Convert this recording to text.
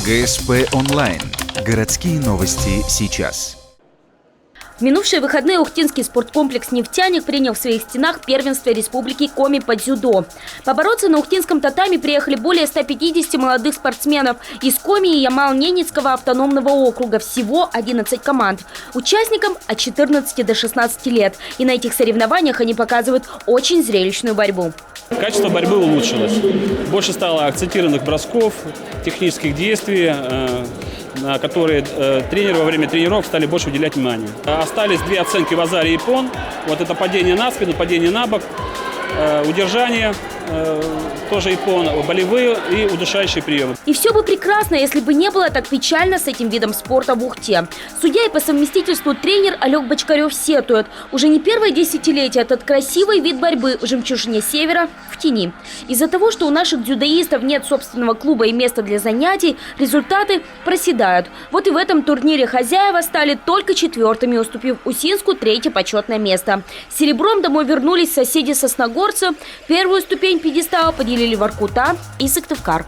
ГСП онлайн. Городские новости сейчас. В минувшие выходные Ухтинский спорткомплекс «Нефтяник» принял в своих стенах первенство Республики Коми по дзюдо. Побороться на ухтинском татами приехали более 150 молодых спортсменов из Коми и Ямал-Ненецкого автономного округа. Всего 11 команд. Участникам от 14 до 16 лет. И на этих соревнованиях они показывают очень зрелищную борьбу. Качество борьбы улучшилось. Больше стало акцентированных бросков, технических действий, на которые тренеры во время тренировок стали больше уделять внимание. Остались две оценки в азаре япон. Вот это падение на спину, падение на бок, удержание, тоже япон, болевые и удушающие приемы. И все бы прекрасно, если бы не было так печально с этим видом спорта в Ухте. Судья и по совместительству тренер Олег Бочкарев сетует. Уже не первое десятилетие этот красивый вид борьбы в жемчужине Севера в тени. Из-за того, что у наших дзюдоистов нет собственного клуба и места для занятий, результаты проседают. Вот и в этом турнире хозяева стали только четвертыми, уступив Усинску третье почетное место. С серебром домой вернулись соседи-сосногорцы. Первую ступень пьедестала поделили Воркута и Сыктывкар.